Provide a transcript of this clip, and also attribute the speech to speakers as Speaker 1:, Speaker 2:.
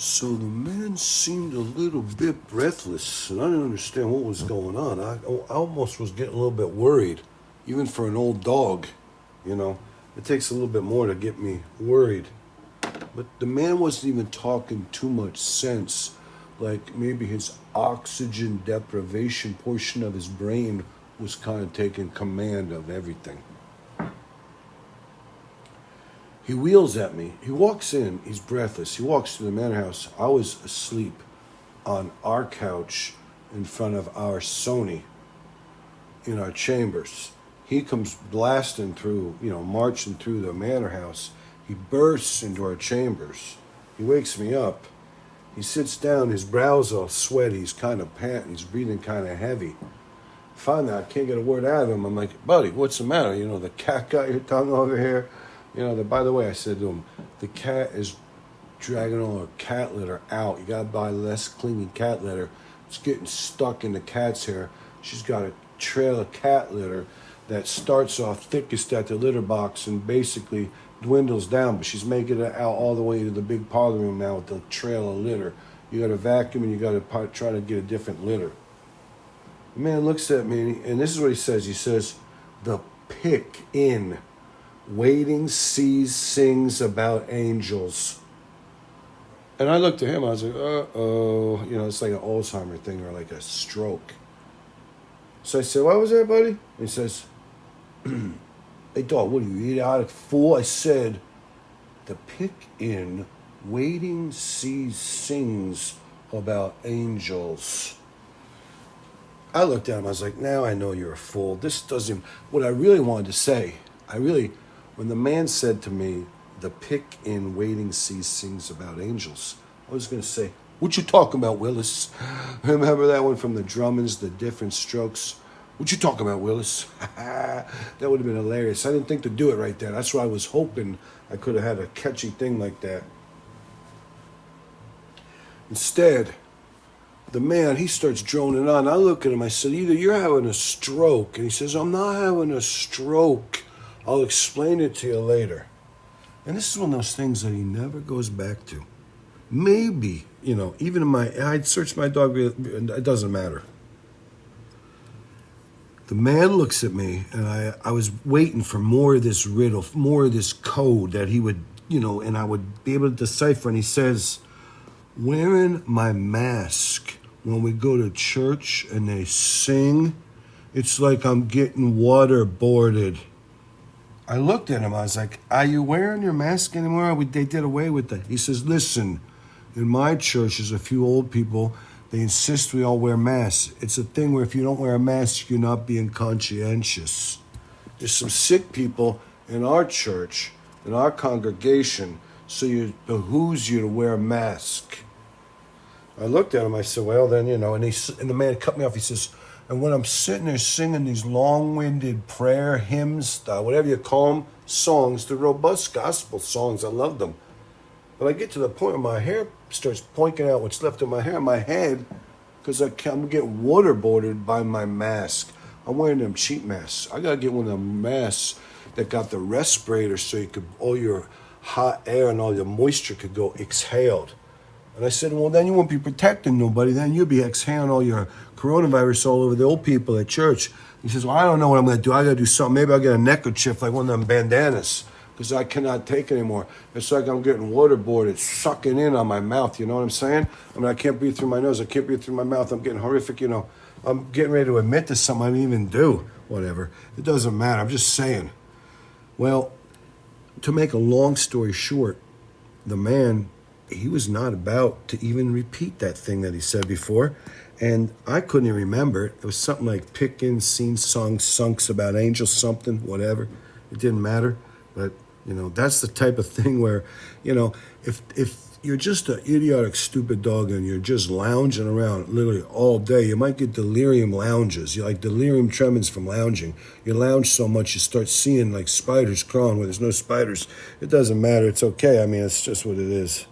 Speaker 1: So the man seemed a little bit breathless, and I didn't understand what was going on. I almost was getting a little bit worried, even for an old dog. You know, it takes a little bit more to get me worried. But the man wasn't even talking too much sense. Like maybe his oxygen deprivation portion of his brain was kind of taking command of everything. He wheels at me. He walks in. He's breathless. He walks to the manor house. I was asleep on our couch in front of our Sony in our chambers. He comes blasting through, marching through the manor house. He bursts into our chambers. He wakes me up. He sits down. His brow's all sweaty. He's kind of panting. He's breathing kind of heavy. Finally, I can't get a word out of him. I'm like, buddy, what's the matter? The cat got your tongue over here. By the way, I said to him, the cat is dragging all her cat litter out. You got to buy less clinging cat litter. It's getting stuck in the cat's hair. She's got a trail of cat litter that starts off thickest at the litter box and basically dwindles down, but she's making it out all the way to the big parlor room now with the trail of litter. You got to vacuum and you got to try to get a different litter. The man looks at me, and this is what he says. He says, the pick in. Waiting sees, sings about angels. And I looked at him, I was like, uh-oh. It's like an Alzheimer thing or like a stroke. So I said, what was that, buddy? And he says, hey, dog, what are you, idiotic fool? I said, the pick in, waiting sees, sings about angels. I looked at him, I was like, now I know you're a fool. This doesn't, what I really wanted to say, when the man said to me, the pick in waiting sees sings about angels, I was going to say, what you talking about, Willis? Remember that one from the Drummonds, the different strokes? What you talking about, Willis? That would have been hilarious. I didn't think to do it right there. That's why I was hoping I could have had a catchy thing like that. Instead, the man, he starts droning on. I look at him, I said, either you're having a stroke. And he says, I'm not having a stroke. I'll explain it to you later. And this is one of those things that he never goes back to. Maybe, even I'd search my dog, it doesn't matter. The man looks at me, and I was waiting for more of this riddle, more of this code that he would, and I would be able to decipher. And he says, wearing my mask when we go to church and they sing, it's like I'm getting waterboarded. I looked at him. I was like, are you wearing your mask anymore? They did away with that. He says, listen, in my church, there's a few old people. They insist we all wear masks. It's a thing where if you don't wear a mask, you're not being conscientious. There's some sick people in our church, in our congregation, so it behooves you to wear a mask. I looked at him. I said, well, then, and the man cut me off. He says, and when I'm sitting there singing these long-winded prayer hymns, whatever you call them, songs, the robust gospel songs, I love them. But I get to the point where my hair starts pointing out what's left of my hair in my head because I'm getting waterboarded by my mask. I'm wearing them cheap masks. I got to get one of them masks that got the respirator so all your hot air and all your moisture could go exhaled. And I said, well, then you won't be protecting nobody. Then you'll be exhaling all your coronavirus all over the old people at church. He says, well, I don't know what I'm going to do. I got to do something. Maybe I'll get a neckerchief like one of them bandanas because I cannot take anymore. It's like I'm getting waterboarded, sucking in on my mouth. You know what I'm saying? I can't breathe through my nose. I can't breathe through my mouth. I'm getting horrific, I'm getting ready to admit to something I didn't even do. Whatever. It doesn't matter. I'm just saying. Well, to make a long story short, the man, he was not about to even repeat that thing that he said before. And I couldn't even remember it. It was something like pickin', seen, sung, sunks about angels, something, whatever. It didn't matter. But, that's the type of thing where, if you're just an idiotic, stupid dog and you're just lounging around literally all day, you might get delirium lounges. You're like delirium tremens from lounging. You lounge so much you start seeing like spiders crawling where there's no spiders. It doesn't matter. It's okay. It's just what it is.